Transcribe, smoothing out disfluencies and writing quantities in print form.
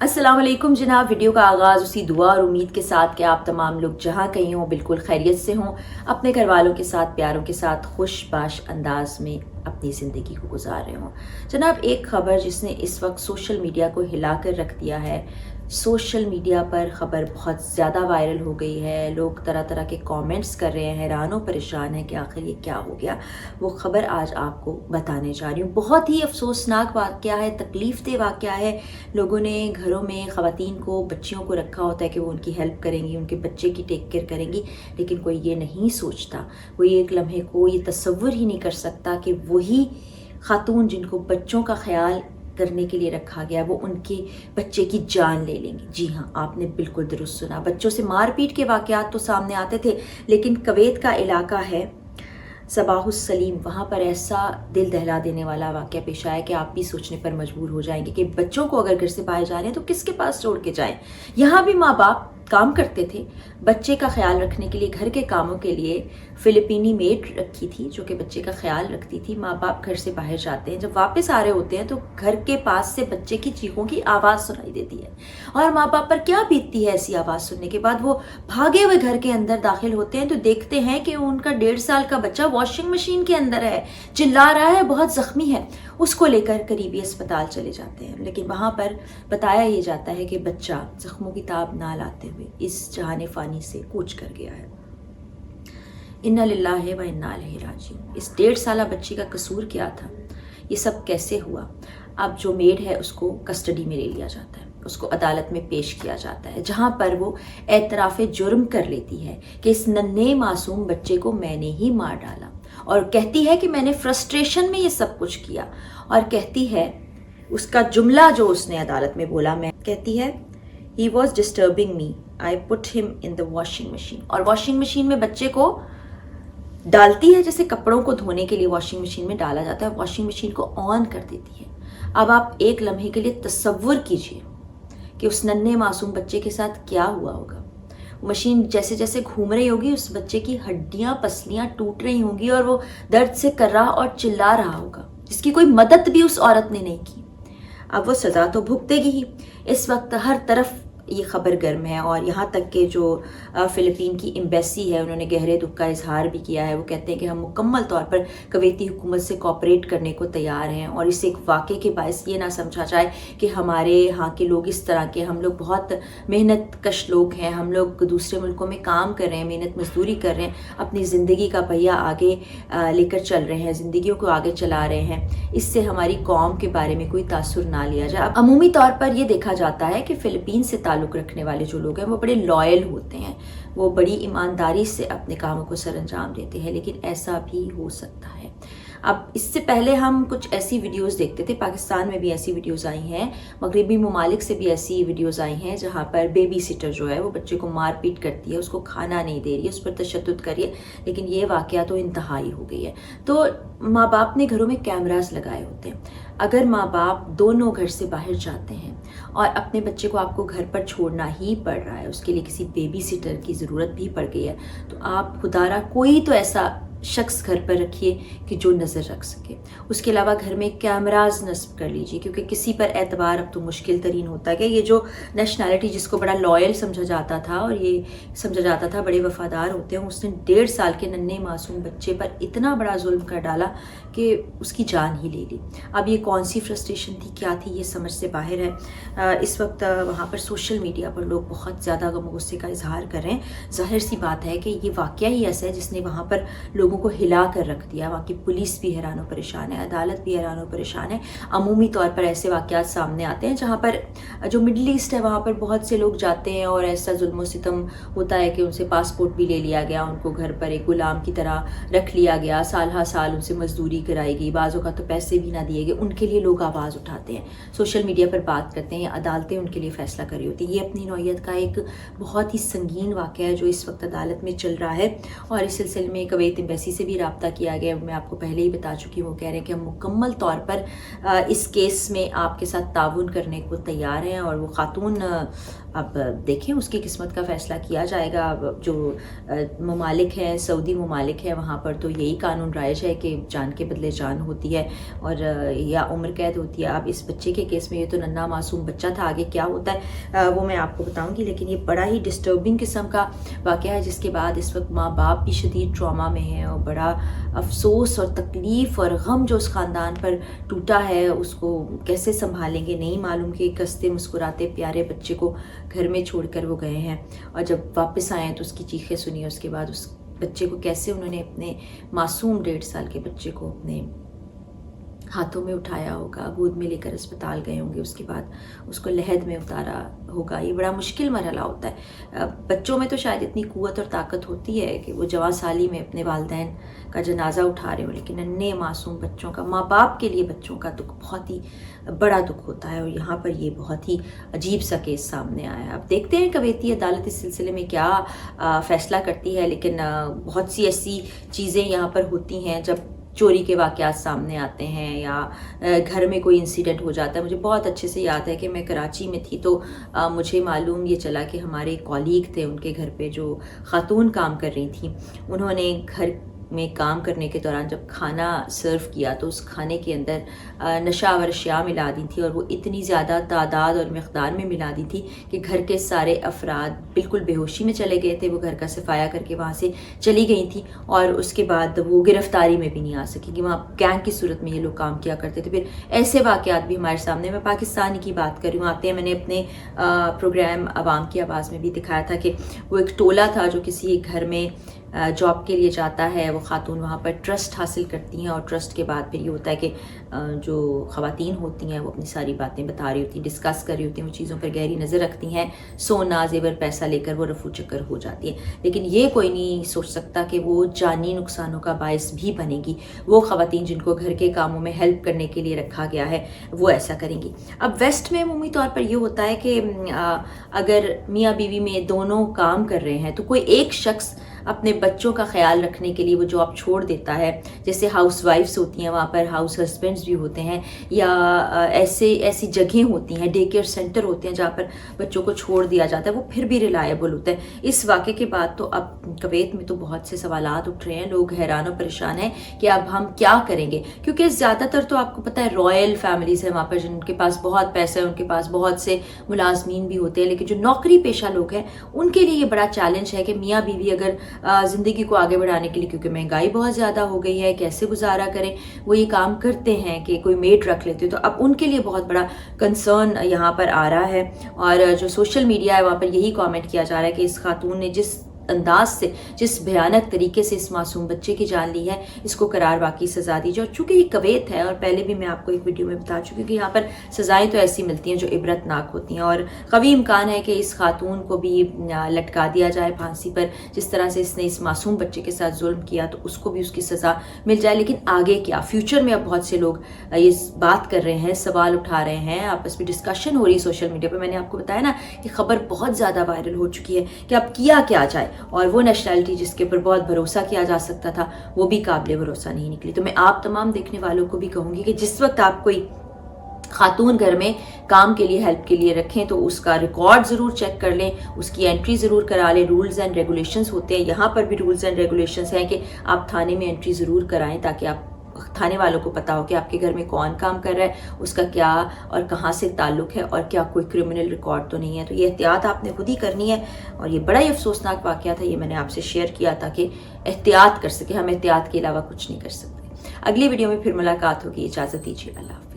अस्सलाम वालेकुम जनाब। वीडियो का आगाज़ उसी दुआ और उम्मीद के साथ कि आप तमाम लोग जहाँ कहीं हों बिल्कुल खैरियत से हों, अपने घर वालों के साथ, प्यारों के साथ खुशबाश अंदाज में अपनी ज़िंदगी को गुजार रहे हों। जनाब, एक ख़बर जिसने इस वक्त सोशल मीडिया को हिला कर रख दिया है। सोशल मीडिया पर ख़बर बहुत ज़्यादा वायरल हो गई है, लोग तरह तरह के कमेंट्स कर रहे हैं, हैरान और परेशान हैं कि आखिर ये क्या हो गया। वो ख़बर आज आपको बताने जा रही हूँ। बहुत ही अफसोसनाक वाक़या है, तकलीफ़ दह वाक़या है। लोगों ने घरों में ख़वातीन को, बच्चियों को रखा होता है कि वो उनकी हेल्प करेंगी, उनके बच्चे की टेक केयर करेंगी, लेकिन कोई ये नहीं सोचता, कोई एक लम्हे को ये तसव्वुर ही नहीं कर सकता कि वही ख़ातून जिनको बच्चों का ख्याल करने के लिए रखा गया वो उनके बच्चे की जान ले लेंगे। जी हाँ, आपने बिल्कुल दुरुस्त सुना। बच्चों से मारपीट के वाक़यात तो सामने आते थे, लेकिन कुवैत का इलाका है सबाहुस सलीम, वहाँ पर ऐसा दिल दहला देने वाला वाक़या पेश आया कि आप भी सोचने पर मजबूर हो जाएंगे कि बच्चों को अगर घर से बाहर जा रहे हैं तो किसके पास छोड़ के जाएं। यहाँ भी माँ बाप काम करते थे, बच्चे का ख्याल रखने के लिए घर के कामों के लिए फ़िलिपीनी मेड रखी थी जो कि बच्चे का ख्याल रखती थी। माँ बाप घर से बाहर जाते हैं, जब वापस आ रहे होते हैं तो घर के पास से बच्चे की चीखों की आवाज़ सुनाई देती है और माँ बाप पर क्या बीतती है ऐसी आवाज़ सुनने के बाद। वो भागे हुए घर के अंदर दाखिल होते हैं तो देखते हैं कि उनका 1.5 साल का बच्चा वॉशिंग मशीन के अंदर है, चिल्ला रहा है, बहुत ज़ख्मी है। उसको लेकर करीबी अस्पताल चले जाते हैं, लेकिन वहाँ पर बताया ये जाता है कि बच्चा ज़ख्मों की ताब ना लाते हुए इस जहाने फ़ानी से कूच कर गया है। इन्ना लिल्लाहि व इन्ना इलैहि राजिऊन। इस 1.5 साला बच्ची का कसूर क्या था? ये सब कैसे हुआ? अब जो मेड है उसको कस्टडी में ले लिया जाता है, उसको अदालत में पेश किया जाता है, जहाँ पर वो एतराफ़ जुर्म कर लेती है कि इस नन्हे मासूम बच्चे को मैंने ही मार डाला, और कहती है कि मैंने फ्रस्ट्रेशन में ये सब कुछ किया। और कहती है, उसका जुमला जो उसने अदालत में बोला, मैं कहती है he was disturbing me, I put him in the washing machine. और वॉशिंग मशीन में बच्चे को डालती है, जैसे कपड़ों को धोने के लिए वॉशिंग मशीन में डाला जाता है, वॉशिंग मशीन को ऑन कर देती है। अब आप एक लम्हे के लिए तसव्वुर कीजिए कि उस नन्हे मासूम बच्चे के साथ क्या हुआ होगा। मशीन जैसे जैसे घूम रही होगी, उस बच्चे की हड्डियां पसलियां टूट रही होंगी और वो दर्द से कर रहा और चिल्ला रहा होगा, जिसकी कोई मदद भी उस औरत ने नहीं की। अब वो सज़ा तो भुगतेगी ही। इस वक्त हर तरफ ये ख़बर गर्म है, और यहाँ तक कि जो फ़िलिपीन की एम्बेसी है उन्होंने गहरे दुख का इजहार भी किया है। वो कहते हैं कि हम मुकम्मल तौर पर कुवैती हुकूमत से कोऑपरेट करने को तैयार हैं, और इसे एक वाक़े के बायस ये ना समझा जाए कि हमारे यहाँ के लोग इस तरह के, हम लोग बहुत मेहनत कश लोग हैं, हम लोग दूसरे मुल्कों में काम कर रहे हैं, मेहनत मजदूरी कर रहे हैं, अपनी ज़िंदगी का पहिया आगे लेकर चल रहे हैं, ज़िंदगियों को आगे चला रहे हैं, इससे हमारी कौम के बारे में कोई तासुर ना लिया जाए। अब अमूमी तौर पर यह देखा जाता है कि फ़िलिपीन से ताल्लुक़ रखने वाले जो लोग हैं वो बड़े लॉयल होते हैं, वो बड़ी ईमानदारी से अपने कामों को सरअंजाम देते हैं, लेकिन ऐसा भी हो सकता है। अब इससे पहले हम कुछ ऐसी वीडियोस देखते थे, पाकिस्तान में भी ऐसी वीडियोस आई हैं, मगरबी ममालिक से भी ऐसी वीडियोस आई हैं, जहाँ पर बेबी सिटर जो है वो बच्चे को मारपीट करती है, उसको खाना नहीं दे रही है, उस पर तशद्दुद कर रही है। लेकिन ये वाक़या तो इंतहाई हो गई है। तो माँ बाप ने घरों में कैमरास लगाए होते हैं। अगर माँ बाप दोनों घर से बाहर जाते हैं और अपने बच्चे को आपको घर पर छोड़ना ही पड़ रहा है, उसके लिए किसी बेबी सिटर की ज़रूरत भी पड़ गई है, तो आप खुदारा कोई तो ऐसा शख्स घर पर रखिए कि जो नज़र रख सके। उसके अलावा घर में कैमराज नस्ब कर लीजिए, क्योंकि किसी पर एतबार अब तो मुश्किल तरीन होता है कि ये जो नेशनैलिटी जिसको बड़ा लॉयल समझा जाता था और ये समझा जाता था बड़े वफादार होते हैं, उसने 1.5 साल के नन्हे मासूम बच्चे पर इतना बड़ा जुल्म कर डाला कि उसकी जान ही ले ली। अब ये कौन सी फ्रस्ट्रेशन थी, क्या थी, ये समझ से बाहर है। इस वक्त वहाँ पर सोशल मीडिया पर लोग बहुत ज़्यादा गम गुस्से का इजहार कर रहे हैं। ज़ाहिर सी बात है कि ये वाक़या ही ऐसा है जिसने वहाँ पर लोगों को हिला कर रख दिया। वहाँ की पुलिस भी हैरान और परेशान है, अदालत भी हैरान और परेशान है। अमूमी तौर पर ऐसे वाक़यात सामने आते हैं जहाँ पर जो मिडल ईस्ट है वहाँ पर बहुत से लोग जाते हैं और ऐसा जुल्म सितम होता है कि उनसे पासपोर्ट भी ले लिया गया, उनको घर पर एक गुलाम की तरह रख लिया गया, साल हर साल उनसे मजदूरी कराई गई, बाज़ों का तो पैसे भी ना दिए गए। उनके लिए लोग आवाज़ उठाते हैं, सोशल मीडिया पर बात करते हैं, अदालतें उनके लिए फ़ैसला कर रही होती हैं। ये अपनी नौइयत का एक बहुत ही संगीन वाक़या है जो इस वक्त अदालत में चल रहा है, और इस सिलसिले में कुवैत एम्बेसी اویسی سے بھی رابطہ کیا گیا، میں آپ کو پہلے ہی بتا چکی ہوں، وہ کہہ رہے ہیں کہ ہم مکمل طور پر اس کیس میں آپ کے ساتھ تعاون کرنے کو تیار ہیں، اور وہ خاتون اب دیکھیں اس کی قسمت کا فیصلہ کیا جائے گا۔ جو ممالک ہیں، سعودی ممالک ہیں، وہاں پر تو یہی قانون رائج ہے کہ جان کے بدلے جان ہوتی ہے اور یا عمر قید ہوتی ہے۔ اب اس بچے کے کیس میں یہ تو ننھا معصوم بچہ تھا، آگے کیا ہوتا ہے وہ میں آپ کو بتاؤں گی، لیکن یہ بڑا ہی ڈسٹربنگ قسم کا واقعہ ہے، جس کے بعد اس وقت ماں باپ بھی شدید ٹراما میں ہیں، اور بڑا افسوس اور تکلیف اور غم جو اس خاندان پر ٹوٹا ہے اس کو کیسے سنبھالیں گے نہیں معلوم، کہ ایک ہنستے مسکراتے پیارے بچے کو گھر میں چھوڑ کر وہ گئے ہیں، اور جب واپس آئے تو اس کی چیخیں سنی، اس کے بعد اس بچے کو کیسے انہوں نے اپنے معصوم 1.5 سال کے بچے کو اپنے ہاتھوں میں اٹھایا ہوگا، گود میں لے کر اسپتال گئے ہوں گے، اس کے بعد اس کو لحد میں اتارا ہوگا۔ یہ بڑا مشکل مرحلہ ہوتا ہے۔ بچوں میں تو شاید اتنی قوت اور طاقت ہوتی ہے کہ وہ جواں سالی میں اپنے والدین کا جنازہ اٹھا رہے ہوں، لیکن ننھے معصوم بچوں کا، ماں باپ کے لیے بچوں کا دکھ بہت ہی بڑا دکھ ہوتا ہے، اور یہاں پر یہ بہت ہی عجیب سا کیس سامنے آیا ہے۔ اب دیکھتے ہیں کویتی عدالت اس سلسلے میں کیا فیصلہ کرتی ہے، لیکن بہت سی ایسی چیزیں یہاں پر ہوتی ہیں جب چوری کے واقعات سامنے آتے ہیں یا گھر میں کوئی انسیڈنٹ ہو جاتا ہے۔ مجھے بہت اچھے سے یاد ہے کہ میں کراچی میں تھی تو مجھے معلوم یہ چلا کہ ہمارے کولیگ تھے، ان کے گھر پہ جو خاتون کام کر رہی تھیں، انہوں نے گھر میں کام کرنے کے دوران جب کھانا سرو کیا تو اس کھانے کے اندر نشہ آور اشیاء ملا دی تھی، اور وہ اتنی زیادہ تعداد اور مقدار میں ملا دی تھی کہ گھر کے سارے افراد بالکل بے ہوشی میں چلے گئے تھے۔ وہ گھر کا صفایا کر کے وہاں سے چلی گئی تھیں، اور اس کے بعد وہ گرفتاری میں بھی نہیں آ سکی کہ وہاں گینگ کی صورت میں یہ لوگ کام کیا کرتے تھے۔ پھر ایسے واقعات بھی ہمارے سامنے، میں پاکستان کی بات کر رہی ہوں، آتے ہیں، میں نے اپنے پروگرام عوام کی آواز میں بھی دکھایا تھا کہ وہ ایک ٹولہ تھا جو کسی ایک گھر میں جاب کے لیے جاتا ہے، وہ خاتون وہاں پر ٹرسٹ حاصل کرتی ہیں، اور ٹرسٹ کے بعد پھر یہ ہوتا ہے کہ جو خواتین ہوتی ہیں وہ اپنی ساری باتیں بتا رہی ہوتی ہیں، ڈسکس کر رہی ہوتی ہیں، وہ چیزوں پر گہری نظر رکھتی ہیں، سونا زیور پیسہ لے کر وہ رفو چکر ہو جاتی ہیں، لیکن یہ کوئی نہیں سوچ سکتا کہ وہ جانی نقصانوں کا باعث بھی بنے گی۔ وہ خواتین جن کو گھر کے کاموں میں ہیلپ کرنے کے لیے رکھا گیا ہے وہ ایسا کریں گی۔ اب ویسٹ میں عمومی طور پر یہ ہوتا ہے کہ اگر میاں بیوی میں دونوں کام کر رہے ہیں تو کوئی ایک شخص اپنے بچوں کا خیال رکھنے کے لیے وہ جاب چھوڑ دیتا ہے، جیسے ہاؤس وائفس ہوتی ہیں، وہاں پر ہاؤس ہسبینڈز بھی ہوتے ہیں، یا ایسی جگہیں ہوتی ہیں، ڈے کیئر سینٹر ہوتے ہیں جہاں پر بچوں کو چھوڑ دیا جاتا ہے، وہ پھر بھی ریلائبل ہوتا ہے۔ اس واقعے کے بعد تو اب کویت میں تو بہت سے سوالات اٹھ رہے ہیں، لوگ حیران و پریشان ہیں کہ اب ہم کیا کریں گے، کیونکہ زیادہ تر تو آپ کو پتہ ہے رائل فیملیز ہیں وہاں پر، جن کے پاس بہت پیسہ ہے، ان کے پاس بہت سے ملازمین بھی ہوتے ہیں، لیکن جو نوکری پیشہ لوگ ہیں ان کے لیے یہ بڑا چیلنج ہے کہ میاں بیوی اگر زندگی کو آگے بڑھانے کے لیے، کیونکہ مہنگائی بہت زیادہ ہو گئی ہے، کیسے گزارا کریں، وہ یہ کام کرتے ہیں کہ کوئی میڈ رکھ لیتے تو اب ان کے لیے بہت بڑا کنسرن یہاں پر آ رہا ہے، اور جو سوشل میڈیا ہے وہاں پر یہی کامنٹ کیا جا رہا ہے کہ اس خاتون نے جس انداز سے، جس بھیانک طریقے سے اس معصوم بچے کی جان لی ہے، اس کو قرار واقعی سزا دی جائے۔ اور چونکہ یہ کویت ہے، اور پہلے بھی میں آپ کو ایک ویڈیو میں بتا چکی ہوں کہ یہاں پر سزائیں تو ایسی ملتی ہیں جو عبرت ناک ہوتی ہیں، اور قوی امکان ہے کہ اس خاتون کو بھی لٹکا دیا جائے پھانسی پر، جس طرح سے اس نے اس معصوم بچے کے ساتھ ظلم کیا تو اس کو بھی اس کی سزا مل جائے۔ لیکن آگے کیا، فیوچر میں اب بہت سے لوگ یہ بات کر رہے ہیں، سوال اٹھا رہے ہیں، آپس میں ڈسکشن ہو رہی ہے سوشل میڈیا پہ۔ میں نے آپ کو بتایا نا کہ خبر بہت زیادہ وائرل ہو چکی ہے کہ اب کیا جائے، اور وہ نیشنلٹی جس کے اوپر بہت بھروسہ کیا جا سکتا تھا وہ بھی قابل بھروسہ نہیں نکلی۔ تو میں آپ تمام دیکھنے والوں کو بھی کہوں گی کہ جس وقت آپ کوئی خاتون گھر میں کام کے لیے، ہیلپ کے لیے رکھیں تو اس کا ریکارڈ ضرور چیک کر لیں، اس کی انٹری ضرور کرا لیں۔ رولز اینڈ ریگولیشنز ہوتے ہیں، یہاں پر بھی رولز اینڈ ریگولیشنز ہیں کہ آپ تھانے میں انٹری ضرور کرائیں تاکہ آپ تھانے والوں کو پتا ہو کہ آپ کے گھر میں کون کام کر رہا ہے، اس کا کیا اور کہاں سے تعلق ہے، اور کیا کوئی کرمنل ریکارڈ تو نہیں ہے۔ تو یہ احتیاط آپ نے خود ہی کرنی ہے، اور یہ بڑا ہی افسوسناک واقعہ تھا، یہ میں نے آپ سے شیئر کیا تاکہ احتیاط کر سکیں، ہم احتیاط کے علاوہ کچھ نہیں کر سکتے۔ اگلی ویڈیو میں پھر ملاقات ہوگی، اجازت دیجیے، اللہ حافظ۔